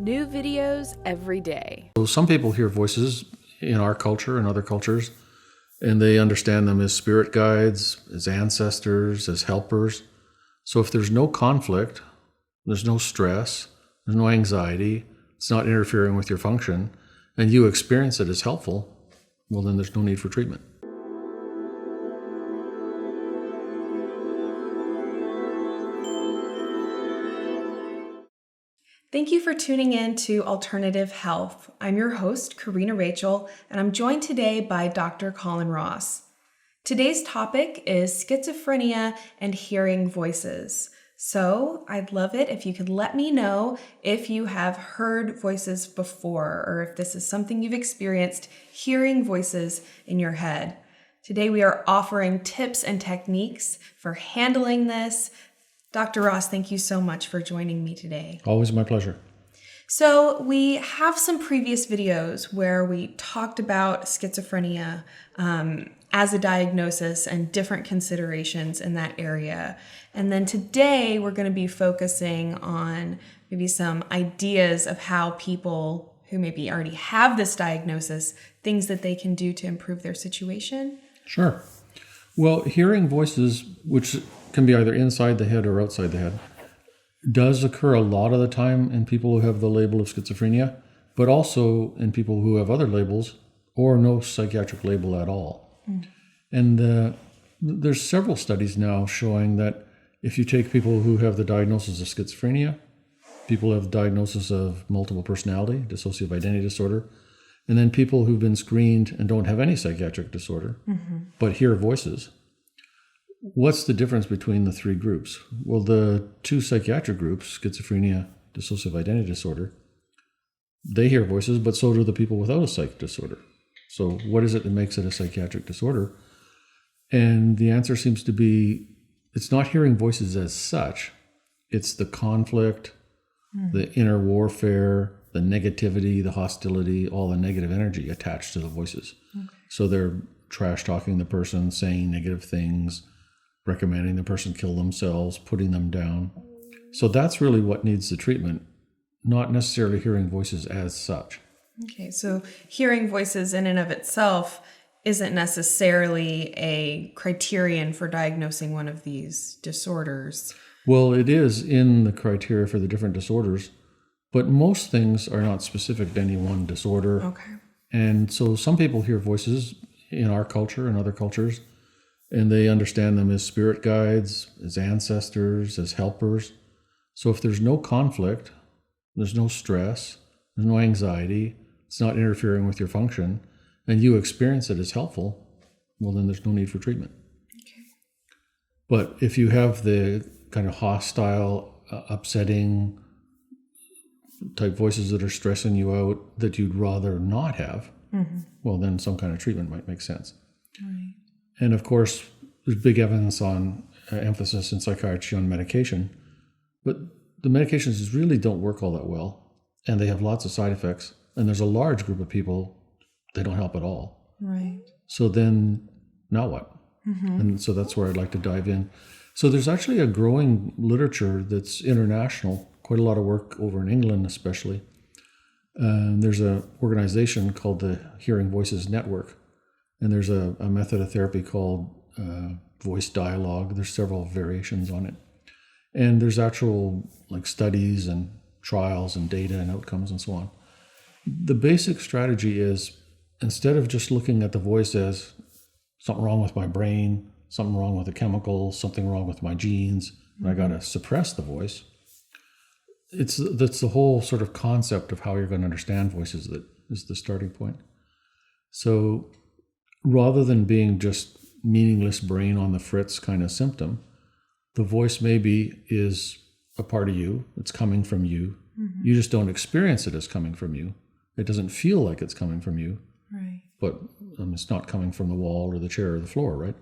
New videos every day. So some people hear voices in our culture and other cultures, and they understand them as spirit guides, as ancestors, as helpers. So if there's no conflict, there's no stress, there's no anxiety, it's not interfering with your function, and you experience it as helpful, well, then there's no need for treatment. Thank you for tuning in to Alternative Health. I'm your host, Karina Rachel, and I'm joined today by Dr. Colin Ross. Today's topic is schizophrenia and hearing voices. So I'd love it if you could let me know if you have heard voices before or if this is something you've experienced, hearing voices in your head. Today we are offering tips and techniques for handling this. Dr. Ross, thank you so much for joining me today. Always my pleasure. So we have some previous videos where we talked about schizophrenia as a diagnosis and different considerations in that area. And then today we're going to be focusing on maybe some ideas of how people who maybe already have this diagnosis, things that they can do to improve their situation. Sure. Well, hearing voices, which can be either inside the head or outside the head, does occur a lot of the time in people who have the label of schizophrenia, but also in people who have other labels or no psychiatric label at all. And there's several studies now showing that if you take people who have the diagnosis of schizophrenia, people who have the diagnosis of multiple personality, dissociative identity disorder, and then people who've been screened and don't have any psychiatric disorder, but hear voices, what's the difference between the three groups? Well, the two psychiatric groups, schizophrenia, dissociative identity disorder, they hear voices, but so do the people without a psych disorder. So what is it that makes it a psychiatric disorder? And the answer seems to be, it's not hearing voices as such. It's the conflict, the inner warfare, the negativity, the hostility, all the negative energy attached to the voices. So they're trash talking the person, saying negative things, recommending the person kill themselves, putting them down. So that's really what needs the treatment, not necessarily hearing voices as such. Okay, so hearing voices in and of itself isn't necessarily a criterion for diagnosing one of these disorders. Well, it is in the criteria for the different disorders, but most things are not specific to any one disorder. Okay. And so some people hear voices in our culture and other cultures, and they understand them as spirit guides, as ancestors, as helpers. So if there's no conflict, there's no stress, there's no anxiety, it's not interfering with your function, and you experience it as helpful, well, then there's no need for treatment. Okay. But if you have the kind of hostile, upsetting type voices that are stressing you out that you'd rather not have, well, then some kind of treatment might make sense. Right. And of course, there's big evidence on emphasis in psychiatry on medication, but the medications really don't work all that well, and they have lots of side effects, and there's a large group of people they don't help at all. Right. So then, now what? And so that's where I'd like to dive in. So there's actually a growing literature that's international, quite a lot of work over in England especially. There's an organization called the Hearing Voices Network, and there's a method of therapy called voice dialogue. There's several variations on it. And there's actual studies and trials and data and outcomes and so on. The basic strategy is, instead of just looking at the voice as something wrong with my brain, something wrong with the chemicals, something wrong with my genes, and I got to suppress the voice, that's the whole sort of concept of how you're going to understand voices that is the starting point. So rather than being just meaningless brain on the fritz kind of symptom, the voice maybe is a part of you. It's coming from you. You just don't experience it as coming from you. It doesn't feel like it's coming from you. Right. But it's not coming from the wall or the chair or the floor, right?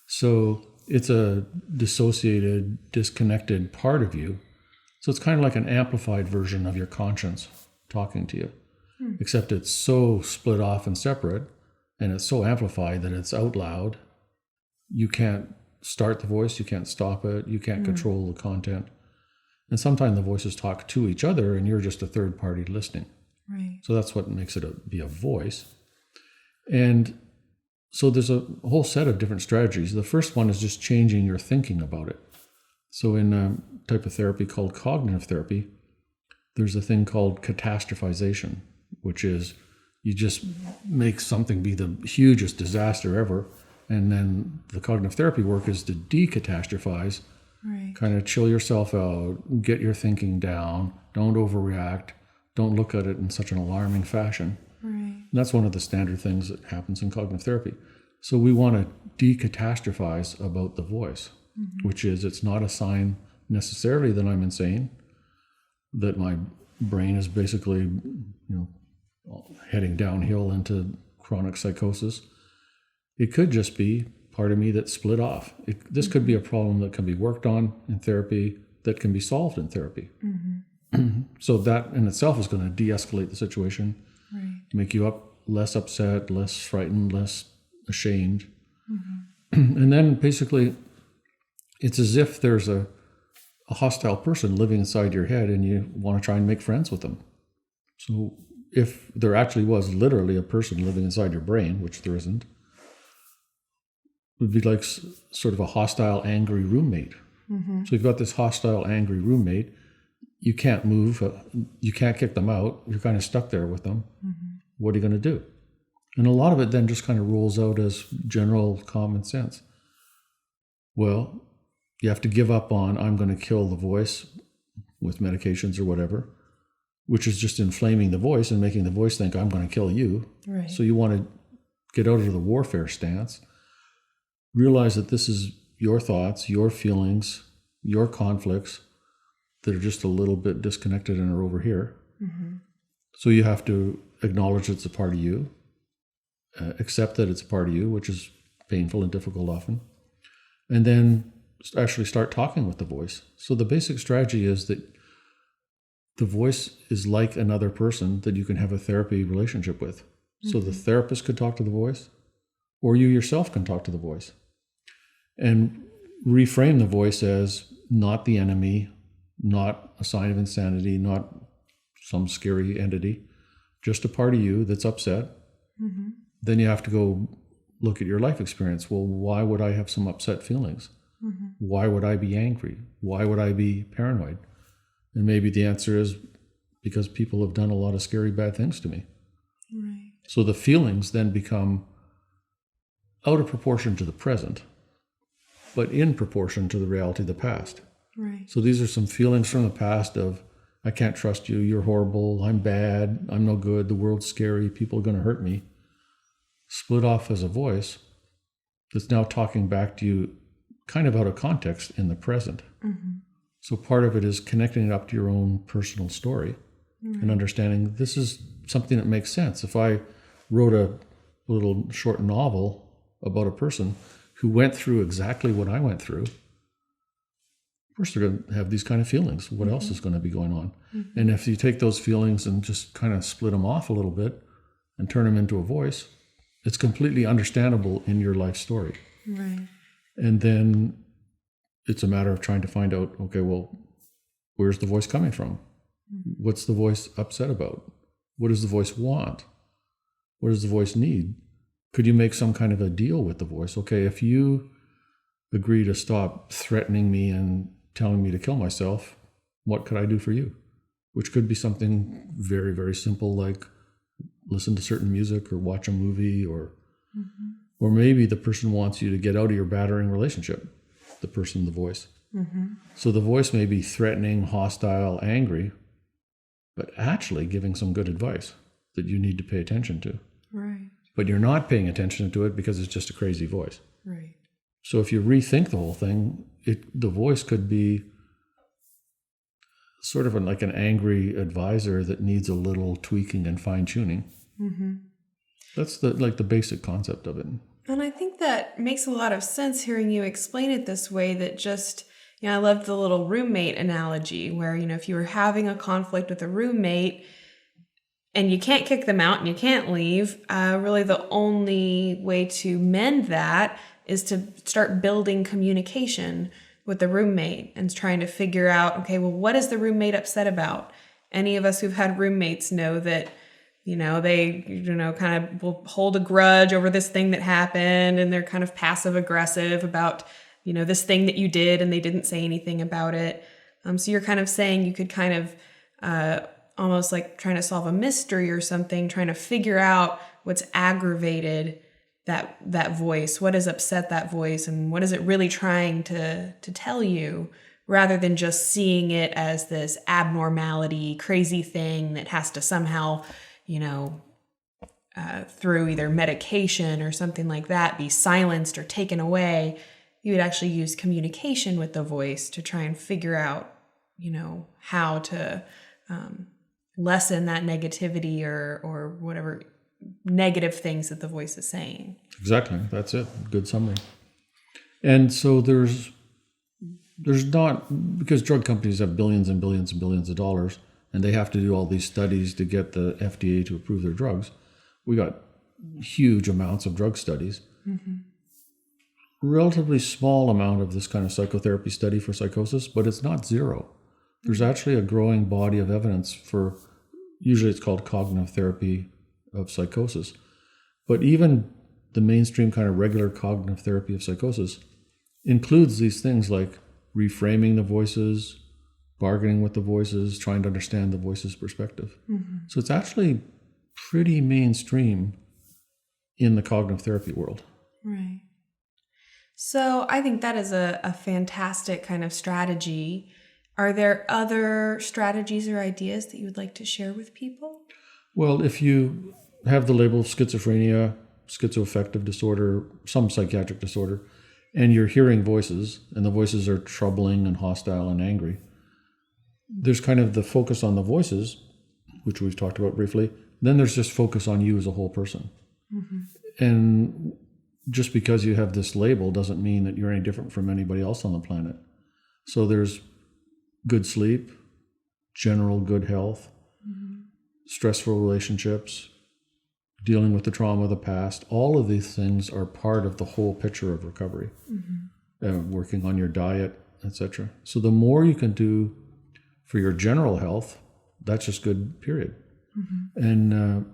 So it's a dissociated, disconnected part of you. So it's kind of like an amplified version of your conscience talking to you, except it's so split off and separate, and it's so amplified that it's out loud. You can't start the voice, you can't stop it, you can't control the content. And sometimes the voices talk to each other and you're just a third party listening. Right. So that's what makes it be a voice. And so there's a whole set of different strategies. The first one is just changing your thinking about it. So in a type of therapy called cognitive therapy, there's a thing called catastrophization, which is you just make something be the hugest disaster ever. And then the cognitive therapy work is to decatastrophize, Right. kind of chill yourself out, get your thinking down, don't overreact, don't look at it in such an alarming fashion. Right. And that's one of the standard things that happens in cognitive therapy. So we want to decatastrophize about the voice, which is it's not a sign necessarily that I'm insane, that my brain is basically, heading downhill into chronic psychosis. It could just be part of me that's split off. This could be a problem that can be worked on in therapy, that can be solved in therapy. So that in itself is going to de-escalate the situation, Right. make you less upset, less frightened, less ashamed. And then basically, it's as if there's a hostile person living inside your head and you want to try and make friends with them. So if there actually was literally a person living inside your brain, which there isn't, it would be like sort of a hostile, angry roommate. So you've got this hostile, angry roommate. You can't move. You can't kick them out. You're kind of stuck there with them. What are you going to do? And a lot of it then just kind of rolls out as general common sense. Well, you have to give up on, I'm going to kill the voice with medications or whatever, which is just inflaming the voice and making the voice think, I'm going to kill you. Right. So you want to get out of the warfare stance, realize that this is your thoughts, your feelings, your conflicts that are just a little bit disconnected and are over here. So you have to acknowledge it's a part of you, accept that it's a part of you, which is painful and difficult often, and then actually start talking with the voice. So the basic strategy is that the voice is like another person that you can have a therapy relationship with. So the therapist could talk to the voice, or you yourself can talk to the voice. And reframe the voice as not the enemy, not a sign of insanity, not some scary entity, just a part of you that's upset. Then you have to go look at your life experience. Well, why would I have some upset feelings? Why would I be angry? Why would I be paranoid? And maybe the answer is because people have done a lot of scary, bad things to me. Right. So the feelings then become out of proportion to the present, but in proportion to the reality of the past. Right. So these are some feelings from the past of, I can't trust you, you're horrible, I'm bad, I'm no good, the world's scary, people are going to hurt me. Split off as a voice that's now talking back to you kind of out of context in the present. So part of it is connecting it up to your own personal story and understanding this is something that makes sense. If I wrote a little short novel about a person who went through exactly what I went through, of course they're going to have these kind of feelings. What else is going to be going on? And if you take those feelings and just kind of split them off a little bit and turn them into a voice, it's completely understandable in your life story. Right. And then it's a matter of trying to find out, okay, well, where's the voice coming from? What's the voice upset about? What does the voice want? What does the voice need? Could you make some kind of a deal with the voice? Okay, if you agree to stop threatening me and telling me to kill myself, what could I do for you? Which could be something very, very simple, like listen to certain music or watch a movie, or maybe the person wants you to get out of your battering relationship, the person, the voice. So the voice may be threatening, hostile, angry, but actually giving some good advice that you need to pay attention to. Right. But you're not paying attention to it because it's just a crazy voice. Right. So if you rethink the whole thing, the voice could be sort of like an angry advisor that needs a little tweaking and fine-tuning. That's the basic concept of it. And I think that makes a lot of sense hearing you explain it this way, that just, I love the little roommate analogy where, if you were having a conflict with a roommate and you can't kick them out and you can't leave, really the only way to mend that is to start building communication with the roommate and trying to figure out, okay, well, what is the roommate upset about? Any of us who've had roommates know that, they, kind of will hold a grudge over this thing that happened, and they're kind of passive aggressive about, this thing that you did, and they didn't say anything about it. So you're kind of saying you could kind of almost like trying to solve a mystery or something, trying to figure out what's aggravated that voice, what has upset that voice, and what is it really trying to tell you, rather than just seeing it as this abnormality, crazy thing that has to somehow, through either medication or something like that, be silenced or taken away. You would actually use communication with the voice to try and figure out, how to lessen that negativity or whatever negative things that the voice is saying. Exactly. That's it. Good summary. And so there's not, because drug companies have billions and billions and billions of dollars, and they have to do all these studies to get the FDA to approve their drugs. We got huge amounts of drug studies. Mm-hmm. Relatively small amount of this kind of psychotherapy study for psychosis, but it's not zero. There's actually a growing body of evidence for, usually it's called cognitive therapy of psychosis. But even the mainstream kind of regular cognitive therapy of psychosis includes these things like reframing the voices, bargaining with the voices, trying to understand the voice's perspective. Mm-hmm. So it's actually pretty mainstream in the cognitive therapy world. Right. So I think that is a fantastic kind of strategy. Are there other strategies or ideas that you would like to share with people? Well, if you have the label of schizophrenia, schizoaffective disorder, some psychiatric disorder, and you're hearing voices, and the voices are troubling and hostile and angry, there's kind of the focus on the voices, which we've talked about briefly. Then there's just focus on you as a whole person. Mm-hmm. And just because you have this label doesn't mean that you're any different from anybody else on the planet. So there's good sleep, general good health, mm-hmm. stressful relationships, dealing with the trauma of the past. All of these things are part of the whole picture of recovery. Mm-hmm. Working on your diet, etc. So the more you can do for your general health, that's just good, period. Mm-hmm. And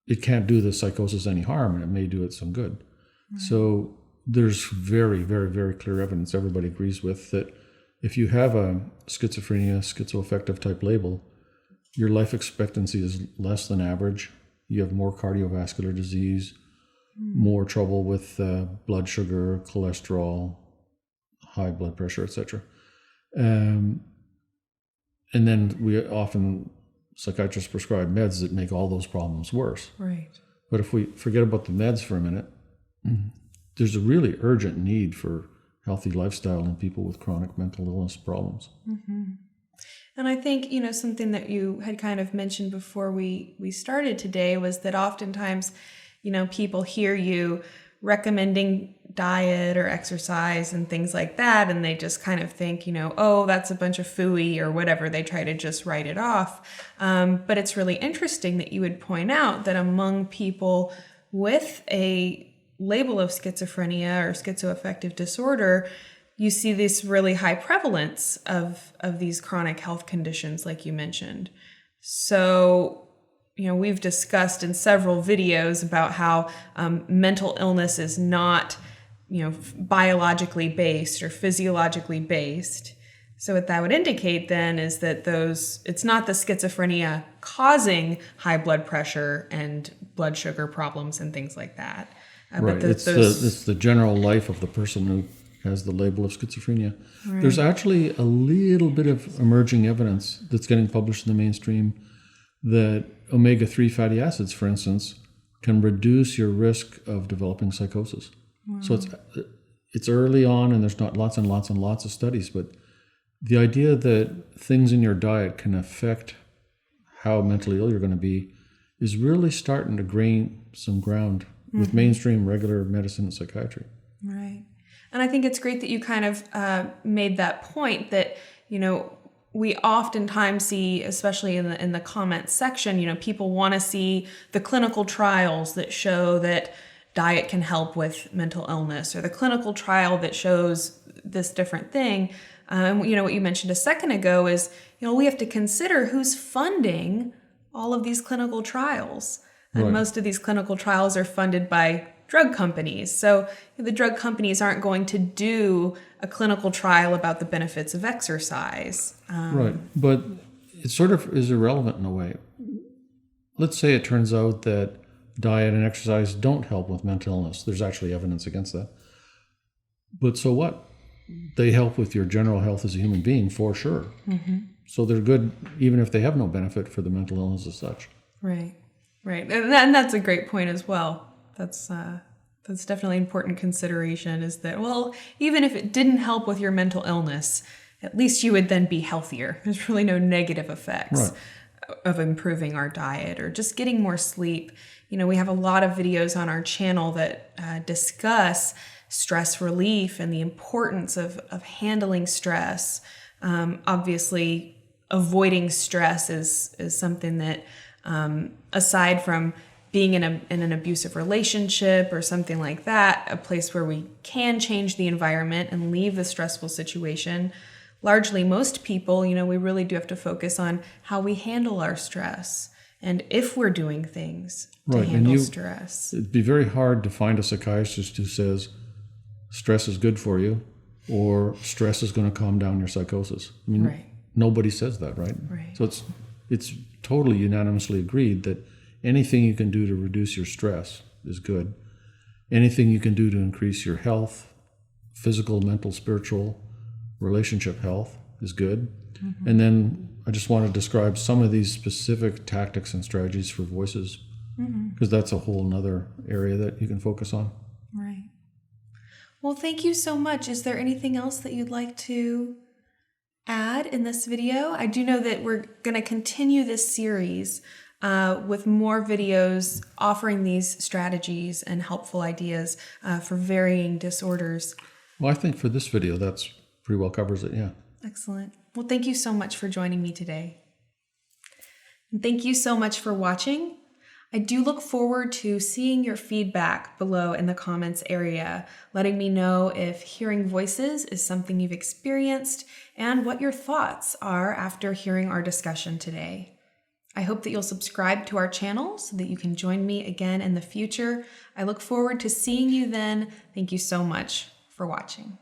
it can't do the psychosis any harm, and it may do it some good. Right. So there's very, very, very clear evidence everybody agrees with that if you have a schizophrenia, schizoaffective type label, your life expectancy is less than average. You have more cardiovascular disease, more trouble with blood sugar, cholesterol, high blood pressure, etc. And then we often, psychiatrists prescribe meds that make all those problems worse. Right. But if we forget about the meds for a minute, there's a really urgent need for healthy lifestyle in people with chronic mental illness problems. Mm-hmm. And I think, something that you had kind of mentioned before we started today was that oftentimes, people hear you recommending diet or exercise and things like that, and they just kind of think, oh, that's a bunch of phooey or whatever. They try to just write it off. But it's really interesting that you would point out that among people with a label of schizophrenia or schizoaffective disorder, you see this really high prevalence of these chronic health conditions, like you mentioned. So, we've discussed in several videos about how mental illness is not, biologically based or physiologically based. So what that would indicate then is that it's not the schizophrenia causing high blood pressure and blood sugar problems and things like that. Right. It's the general life of the person who has the label of schizophrenia. Right. There's actually a little bit of emerging evidence that's getting published in the mainstream that omega-3 fatty acids, for instance, can reduce your risk of developing psychosis. Wow. So it's early on, and there's not lots and lots and lots of studies, but the idea that things in your diet can affect how mentally ill you're going to be is really starting to gain some ground with mainstream regular medicine and psychiatry. Right. And I think it's great that you kind of made that point that, we oftentimes see, especially in the comments section, people want to see the clinical trials that show that, diet can help with mental illness, or the clinical trial that shows this different thing. What you mentioned a second ago is, we have to consider who's funding all of these clinical trials. And Right. most of these clinical trials are funded by drug companies. So the drug companies aren't going to do a clinical trial about the benefits of exercise. Right. But it sort of is irrelevant in a way. Let's say it turns out that diet and exercise don't help with mental illness. There's actually evidence against that. But so what? They help with your general health as a human being, for sure. So they're good even if they have no benefit for the mental illness as such. Right. And that's a great point as well. That's definitely an important consideration, is that, well, even if it didn't help with your mental illness, at least you would then be healthier. There's really no negative effects of improving our diet or just getting more sleep. We have a lot of videos on our channel that discuss stress relief and the importance of handling stress. Obviously, avoiding stress is something that, aside from being in an abusive relationship or something like that, a place where we can change the environment and leave the stressful situation, largely most people, we really do have to focus on how we handle our stress and if we're doing things to handle stress. It'd be very hard to find a psychiatrist who says stress is good for you or stress is going to calm down your psychosis. I mean, nobody says that, right? So it's totally unanimously agreed that anything you can do to reduce your stress is good. Anything you can do to increase your health, physical, mental, spiritual, relationship health is good. And then I just want to describe some of these specific tactics and strategies for voices, because that's a whole nother area that you can focus on. Right. Well, thank you so much. Is there anything else that you'd like to add in this video? I do know that we're going to continue this series with more videos offering these strategies and helpful ideas for varying disorders. Well, I think for this video, that's pretty well covers it, yeah. Excellent. Well, thank you so much for joining me today. And thank you so much for watching. I do look forward to seeing your feedback below in the comments area, letting me know if hearing voices is something you've experienced and what your thoughts are after hearing our discussion today. I hope that you'll subscribe to our channel so that you can join me again in the future. I look forward to seeing you then. Thank you so much for watching.